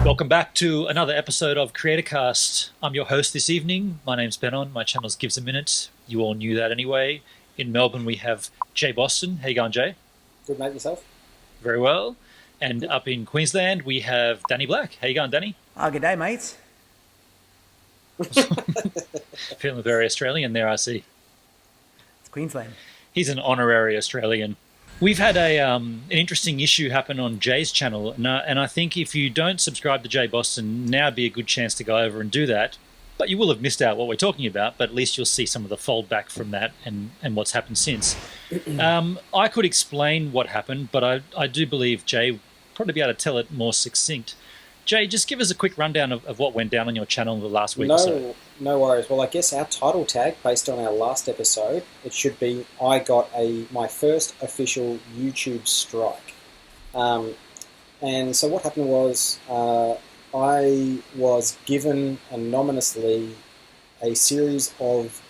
Welcome back to another episode of CreatorCast. I'm your host this evening. My name's Benon. My channel's Gives a Minute. You all knew that anyway. In Melbourne, we have Jay Boston. How you going, Jay? Good, mate, yourself? Very well. And up in Queensland, we have Danny Black. How you going, Danny? Good day, mates. Feeling very Australian there, I see. It's Queensland. He's an honorary Australian. We've had an interesting issue happen on Jay's channel, and I think if you don't subscribe to Jay Boston, now would be a good chance to go over and do that. But you will have missed out what we're talking about, but at least you'll see some of the fold back from that and what's happened since. I could explain what happened, but I do believe Jay would probably be able to tell it more succinct. Jay, just give us a quick rundown of what went down on your channel the last week or so. No worries. Well, I guess our title tag, based on our last episode, it should be, I got my first official YouTube strike. And so what happened was, I was given anonymously a series of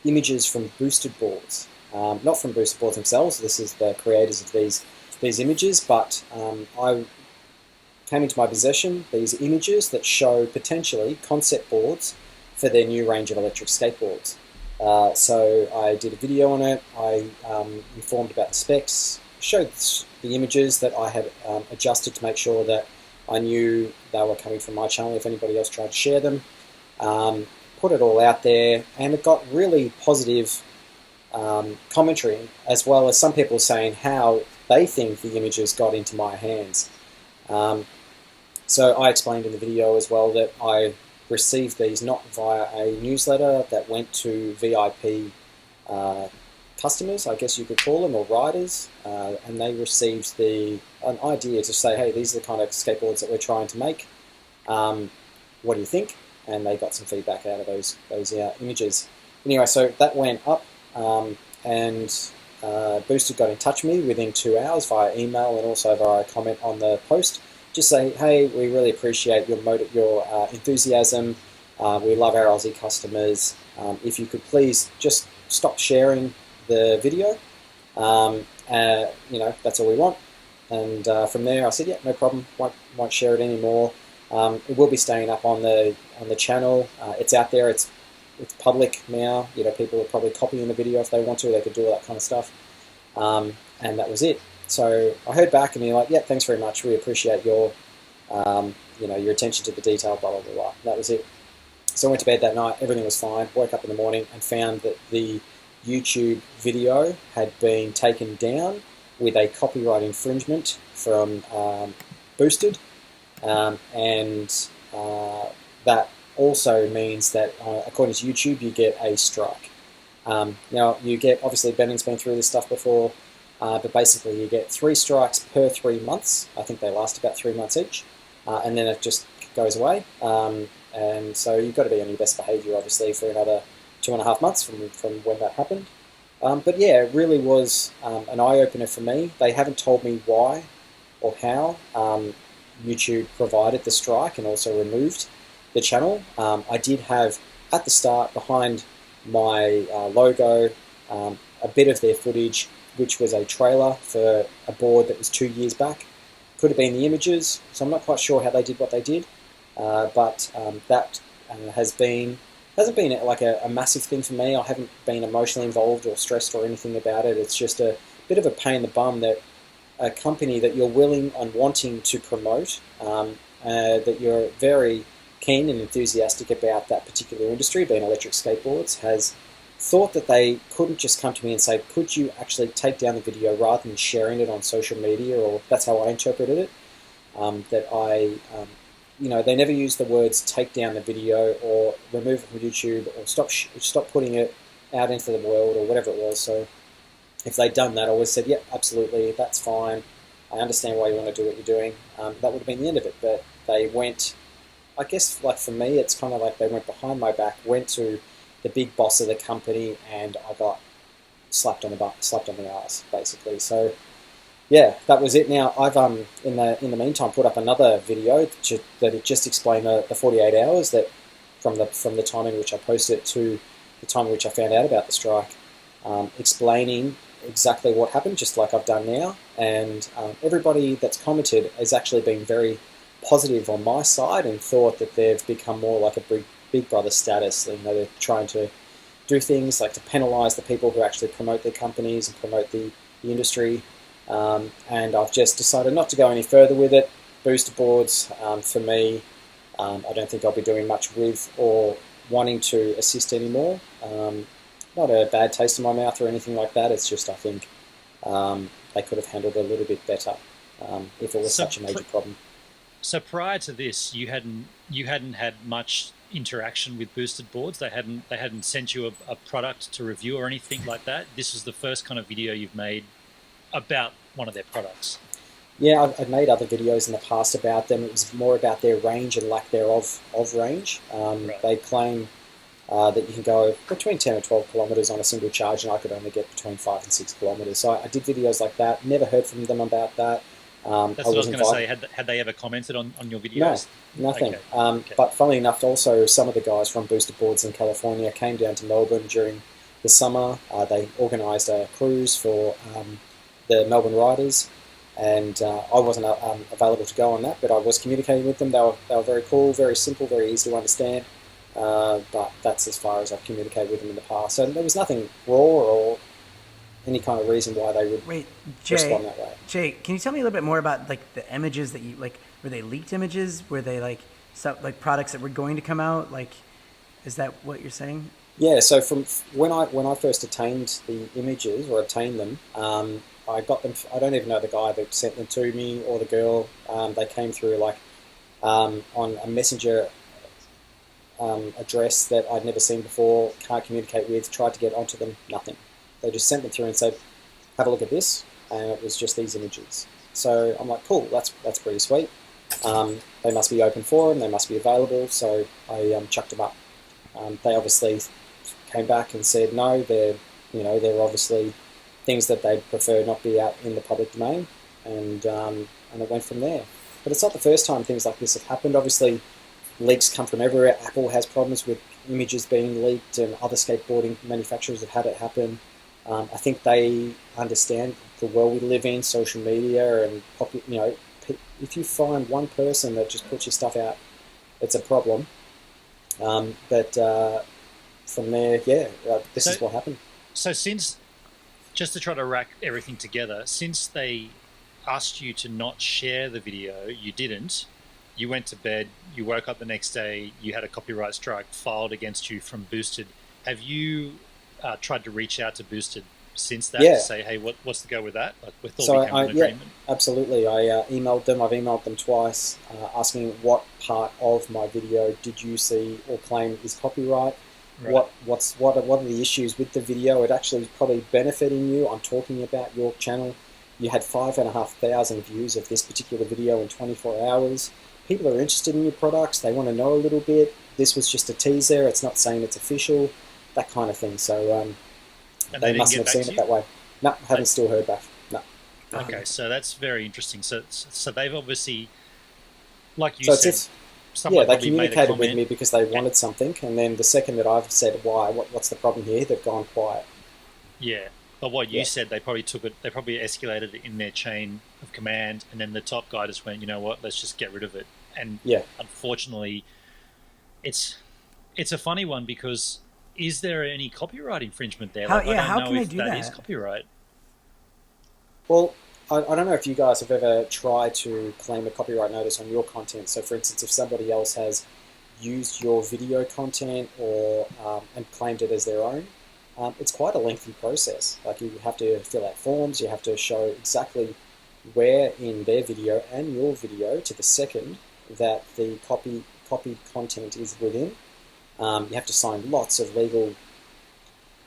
images from Boosted Boards. Not from Boosted Boards themselves, this is the creators of these images, but I came into my possession these images that show potentially concept boards for their new range of electric skateboards. So I did a video on it, I informed about the specs, showed the images that I had adjusted to make sure that I knew they were coming from my channel if anybody else tried to share them. Put it all out there, and it got really positive commentary, as well as some people saying how they think the images got into my hands. So I explained in the video as well that I received these not via a newsletter that went to VIP customers, I guess you could call them, or riders, and they received an idea to say, hey, these are the kind of skateboards that we're trying to make. What do you think? And they got some feedback out of those images. Anyway, so that went up, and Boosted got in touch with me within 2 hours via email and also via comment on the post. Just say, hey, we really appreciate your enthusiasm. We love our Aussie customers. If you could please just stop sharing the video. That's all we want. And from there, I said, yeah, no problem. Won't share it anymore. It will be staying up on the channel. It's out there. It's public now. People are probably copying the video if they want to. They could do all that kind of stuff. And that was it. So I heard back, and they're like, yeah, thanks very much. We appreciate your attention to the detail, blah, blah, blah, blah. That was it. So I went to bed that night. Everything was fine. Woke up in the morning and found that the YouTube video had been taken down with a copyright infringement from Boosted. And that also means that, according to YouTube, you get a strike. Now, you get, obviously, Benon's been through this stuff before, but basically you get 3 strikes per 3 months. I think they last about 3 months each, and then it just goes away. And so you've got to be on your best behaviour, obviously, for another 2.5 months from when that happened. But yeah, it really was an eye-opener for me. They haven't told me why or how YouTube provided the strike and also removed the channel. I did have, at the start, behind my logo, a bit of their footage, which was a trailer for a board that was 2 years back. Could have been the images, so I'm not quite sure how they did what they did, but that hasn't been like a massive thing for me. I haven't been emotionally involved or stressed or anything about it. It's just a bit of a pain in the bum that a company that you're willing and wanting to promote, that you're very keen and enthusiastic about that particular industry, being electric skateboards, has thought that they couldn't just come to me and say, could you actually take down the video rather than sharing it on social media, or that's how I interpreted it, they never used the words take down the video or remove it from YouTube or stop putting it out into the world or whatever it was. So if they'd done that, I always said, yep, absolutely, that's fine. I understand why you want to do what you're doing. That would have been the end of it. But they went, I guess, like for me, it's kind of like they went behind my back, went to the big boss of the company, and I got slapped on the ass, basically. So yeah, that was it. Now I've in the meantime put up another video that it just explained the 48 hours that from the time in which I posted it to the time in which I found out about the strike, explaining exactly what happened, just like I've done now. And everybody that's commented has actually been very positive on my side and thought that they've become more like a big brother status. You know, they're trying to do things like to penalise the people who actually promote their companies and promote the industry. And I've just decided not to go any further with it. Booster boards, for me, I don't think I'll be doing much with or wanting to assist anymore. Not a bad taste in my mouth or anything like that. It's just I think they could have handled it a little bit better if it was such a major problem. So prior to this, you hadn't had much interaction with boosted boards. They hadn't sent you a product to review or anything like that. This was the first kind of video you've made about one of their products. Yeah, I've made other videos in the past about them. It was more about their range and lack thereof of range. Right. They claim that you can go between 10 and 12 kilometres on a single charge, and I could only get between 5 and 6 kilometres. So I did videos like that. Never heard from them about that. That's what I was going to say. Had they ever commented on your videos? No, nothing. Okay. Okay. But funnily enough, also some of the guys from Booster Boards in California came down to Melbourne during the summer. They organised a cruise for the Melbourne Riders, and I wasn't available to go on that, but I was communicating with them. They were very cool, very simple, very easy to understand. But that's as far as I've communicated with them in the past. So there was nothing raw or any kind of reason why they would respond that way. Jay, can you tell me a little bit more about like the images that you like? Were they leaked images? Were they like like products that were going to come out? Like, is that what you're saying? Yeah. So from when I first obtained the images or obtained them, I got them. I don't even know the guy that sent them to me or the girl. They came through like on a messenger address that I'd never seen before. Can't communicate with. Tried to get onto them. Nothing. They just sent them through and said, "Have a look at this," and it was just these images. So I'm like, "Cool, that's pretty sweet." They must be open for them. They must be available. So I chucked them up. They obviously came back and said, "No, they're obviously things that they'd prefer not be out in the public domain," and it went from there. But it's not the first time things like this have happened. Obviously, leaks come from everywhere. Apple has problems with images being leaked, and other skateboarding manufacturers have had it happen. I think they understand the world we live in, social media, and if you find one person that just puts your stuff out, it's a problem. But from there, this is what happened. So just to try to rack everything together, since they asked you to not share the video, you didn't. You went to bed, you woke up the next day, you had a copyright strike filed against you from Boosted. Have you tried to reach out to Boosted since that to say, hey, what's the go with that? Like, we thought we came to an agreement. Yeah, absolutely. I emailed them. I've emailed them twice, asking what part of my video did you see or claim is copyright. Right. What are the issues with the video? It actually is probably benefiting you. I'm talking about your channel. You had 5,500 views of this particular video in 24 hours. People are interested in your products. They want to know a little bit. This was just a teaser. It's not saying it's official. That kind of thing. So they mustn't have seen it that way. No, haven't still heard back. No. Okay, so that's very interesting. So they've obviously, like you said, they communicated with me because they wanted something, and then the second that I've said why, what's the problem here, they've gone quiet. Yeah, but what you said, they probably escalated it in their chain of command, and then the top guy just went, you know what, let's just get rid of it. And unfortunately, it's a funny one because is there any copyright infringement there? How can they do that? That is copyright. Well, I don't know if you guys have ever tried to claim a copyright notice on your content. So, for instance, if somebody else has used your video content or and claimed it as their own, it's quite a lengthy process. Like, you have to fill out forms, you have to show exactly where in their video and your video to the second that the copied content is within. You have to sign lots of legal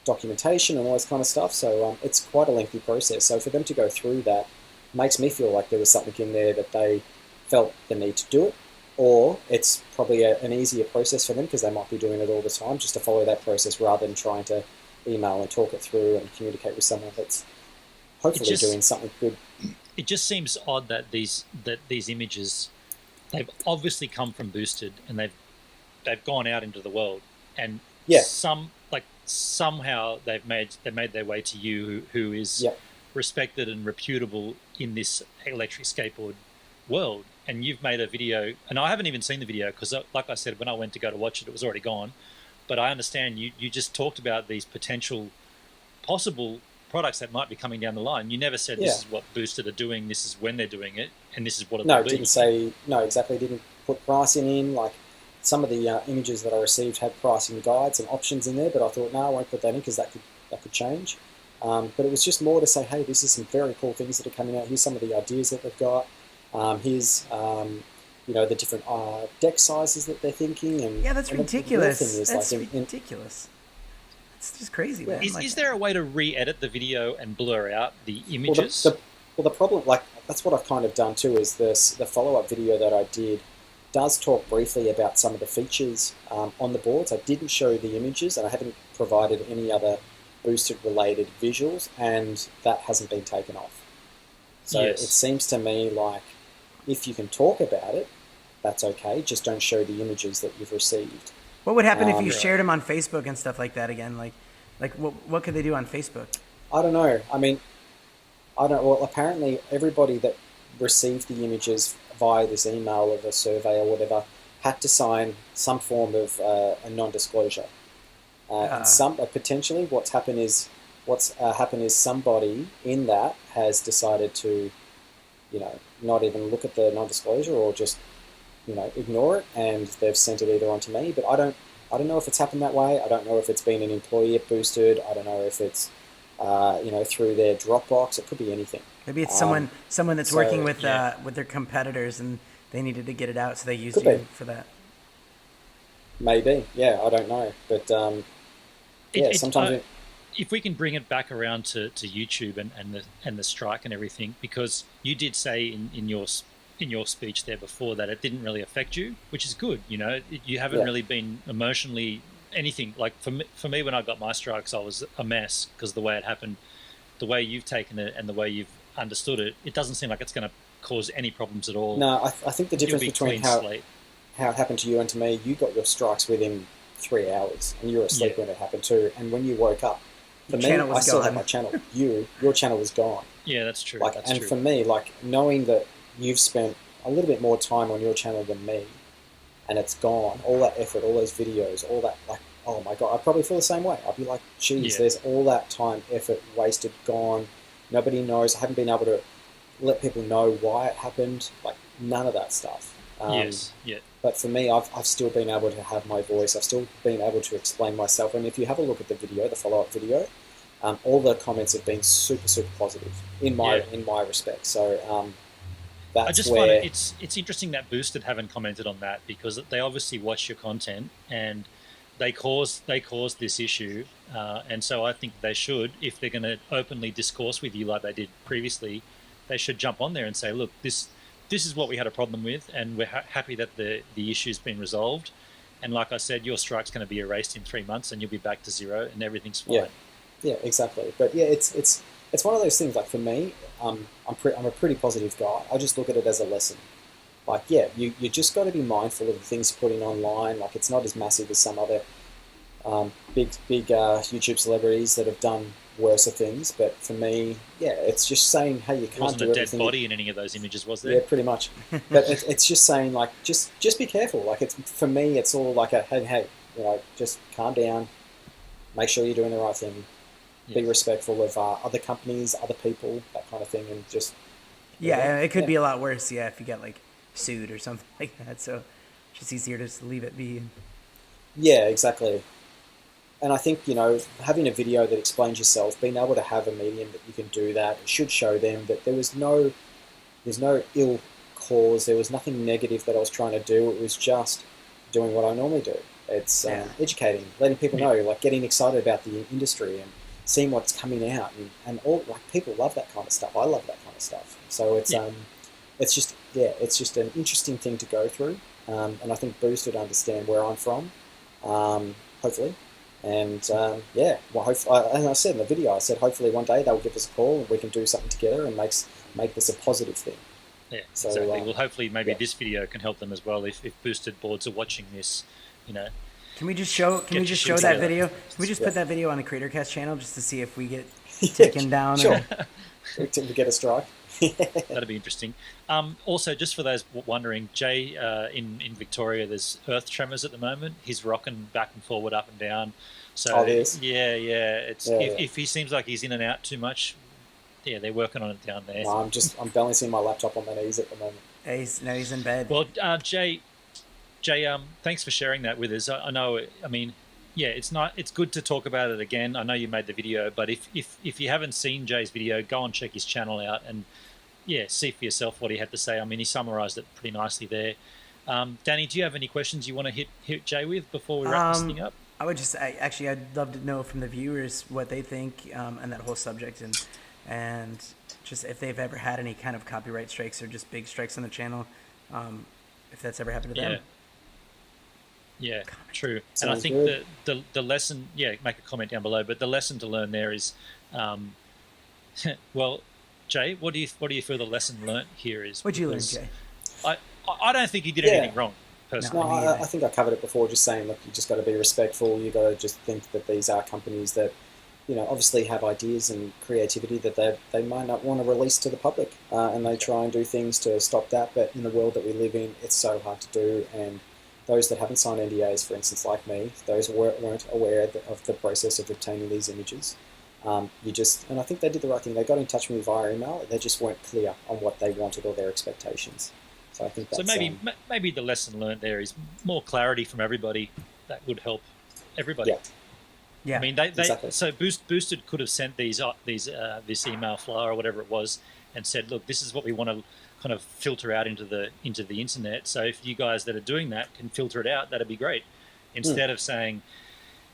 documentation and all this kind of stuff, so it's quite a lengthy process. So for them to go through that makes me feel like there was something in there that they felt the need to do it, or it's probably an easier process for them because they might be doing it all the time, just to follow that process rather than trying to email and talk it through and communicate with someone that's hopefully doing something good. It just seems odd that these images, they've obviously come from Boosted and they've gone out into the world, and some, like, somehow they made their way to you, who is Yep. respected and reputable in this electric skateboard world. And you've made a video, and I haven't even seen the video because, like I said, when I went to go to watch it, it was already gone. But I understand you just talked about these possible products that might be coming down the line. You never said Yeah. this is what Boosted are doing, this is when they're doing it, and this is what it No, will it be. didn't say, no, exactly, didn't put pricing in. Like, some of the images that I received had pricing guides and options in there, but I thought, no, I won't put that in because that could change. But it was just more to say, hey, this is some very cool things that are coming out. Here's some of the ideas that they've got. Here's the different deck sizes that they're thinking. And Yeah, that's and the ridiculous. thing is, That's like, ridiculous. It's just crazy, Yeah. man. Is there a way to re-edit the video and blur out the well, images? the problem, like, that's what I've kind of done too, is this the follow-up video that I did does talk briefly about some of the features on the boards. I didn't show the images, and I haven't provided any other boosted related visuals, and that hasn't been taken off. So Yes. it seems to me like if you can talk about it, that's okay. Just don't show the images that you've received. What would happen if you Right. shared them on Facebook and stuff like that again? Like what could they do on Facebook? I don't know. I mean, I don't. Well, apparently everybody that received the images via this email of a survey or whatever had to sign some form of a non-disclosure. And some potentially what's happened is somebody in that has decided to, not even look at the non-disclosure or just, ignore it, and they've sent it either onto me. But I don't know if it's happened that way. I don't know if it's been an employee at Boosted. I don't know if it's through their Dropbox. It could be anything. Maybe it's someone that's so, working with yeah. with their competitors and they needed to get it out, so they used Could you be. for that. Maybe, yeah, I don't know, but sometimes if we can bring it back around to YouTube and the strike and everything, because you did say in your speech there before that it didn't really affect you, which is good. You haven't Yeah. really been emotionally anything. Like for me when I got my strikes, I was a mess because the way it happened, the way you've taken it, and the way you've understood it, it doesn't seem like it's going to cause any problems at all. no, I think the You'll difference be between clean slate. how it happened to you and to me, you got your strikes within 3 hours, and you were asleep Yeah. when it happened too. And when you woke up, for me, channel was I still had gone. my channel. Your channel was gone. Yeah, that's true. Like, That's and true. for me, like, knowing that you've spent a little bit more time on your channel than me, and it's gone, all that effort, all those videos, all that, like, oh my god, I'd probably feel the same way. I'd be like, geez, Yeah. there's all that time, effort wasted, gone. Nobody knows. I haven't been able to let people know why it happened. Like, none of that stuff. Yes. Yeah. But for me, I've still been able to have my voice. I've still been able to explain myself. And if you have a look at the video, the follow-up video, all the comments have been super, super positive in my respect. So that's I just where find it's interesting that Boosted haven't commented on that, because they obviously watch your content and they caused this issue, and so I think they should, if they're going to openly discourse with you like they did previously, they should jump on there and say, look, this is what we had a problem with, and we're happy that the issue's been resolved. And like I said, your strike's going to be erased in 3 months, and you'll be back to zero, and everything's fine. yeah, exactly. But yeah, it's one of those things. Like, for me, I'm a pretty positive guy. I just look at it as a lesson. Like, yeah, you just got to be mindful of the things you're putting online. Like, it's not as massive as some other big YouTube celebrities that have done worse things. But for me, yeah, it's just saying, hey, you There can't wasn't do a dead everything. body in any of those images, was there? Yeah, pretty much. But it's just saying, like, just be careful. Like, it's, for me, it's all like a hey, just calm down, make sure you're doing the right thing, be Yes. respectful of other companies, other people, that kind of thing, and just Yeah, it could yeah. be a lot worse. Yeah, if you get like sued or something like that. So it's just easier to just leave it be. Yeah, exactly. And I think, having a video that explains yourself, being able to have a medium that you can do that, it should show them that there's no ill cause, there was nothing negative that I was trying to do. It was just doing what I normally do. It's Yeah. educating, letting people Yeah. know, like, getting excited about the industry and seeing what's coming out, and all, like, people love that kind of stuff. I love that kind of stuff. So it's Yeah. it's just an interesting thing to go through, and I think Boosted understand where I'm from, hopefully. And well, hopefully, as I said in the video, I said hopefully one day they'll give us a call and we can do something together and make this a positive thing. Yeah, So, exactly. Well, hopefully maybe yeah. this video can help them as well. If boosted boards are watching this, Can we just show? Can we Get just your show shit that together. video? Can we just put that video on the CreatorCast channel just to see if we get taken down? Sure. Or, We get a strike. That'd be interesting. Also, just for those wondering, Jay, in Victoria, there's earth tremors at the moment. He's rocking back and forward, up and down. So Oh, there's? yeah. It's Yeah, if he seems like he's in and out too much, yeah, they're working on it down there. No, I'm balancing my laptop on my knees at the moment. now he's in bed. Well, Jay, thanks for sharing that with us. I know. I mean, yeah, it's good to talk about it again. I know you made the video, but if you haven't seen Jay's video, go and check his channel out and yeah, see for yourself what he had to say. I mean, he summarized it pretty nicely there. Danny, do you have any questions you want to hit Jay with before we wrap this thing up? I would just I'd love to know from the viewers what they think and that whole subject and just if they've ever had any kind of copyright strikes or just big strikes on the channel, if that's ever happened to them. Yeah, true. And Sounds I think good. the lesson, yeah, make a comment down below. But the lesson to learn there is, well, Jay, what do you feel the lesson learnt here is? What'd you learn, Because Jay? I don't think he did Yeah. anything wrong, personally. No, Me either. I think I covered it before, just saying, look, you just got to be respectful. You got to just think that these are companies that, obviously have ideas and creativity that they might not want to release to the public, and they try and do things to stop that. But in the world that we live in, it's so hard to do. And those that haven't signed NDAs, for instance, like me, those weren't aware of the process of obtaining these images. And I think they did the right thing. They got in touch with me via email. They just weren't clear on what they wanted or their expectations. So I think that's... So maybe the lesson learnt there is more clarity from everybody. That would help everybody. Yeah. Yeah. I mean, they Exactly. so Boosted could have sent this email flyer or whatever it was, and said, look, this is what we want to kind of filter out into the internet. So if you guys that are doing that can filter it out, that'd be great. Instead of saying,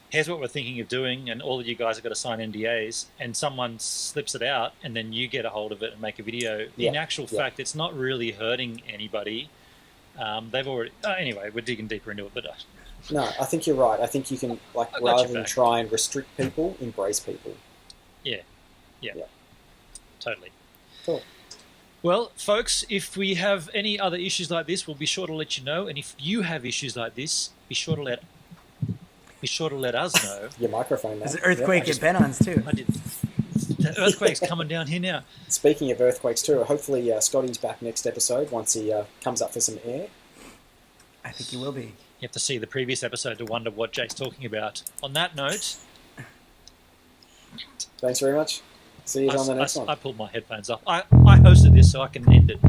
here's what we're thinking of doing, and all of you guys have got to sign NDAs, and someone slips it out, and then you get a hold of it and make a video. Yeah. In actual fact, it's not really hurting anybody. They've already... anyway, we're digging deeper into it, but... No, I think you're right. I think you can, I got rather your than back. try and restrict people, embrace people. Yeah. Totally. Cool. Well, folks, if we have any other issues like this, we'll be sure to let you know. And if you have issues like this, be sure to let us know. Your microphone now. There's an earthquake Yeah, at Benon's too. I did. The earthquake's coming down here now. Speaking of earthquakes too, hopefully Scotty's back next episode once he comes up for some air. I think he will be. You have to see the previous episode to wonder what Jake's talking about. On that note, Thanks very much. See you on the next one. I pulled my headphones off. I hosted this so I can end it.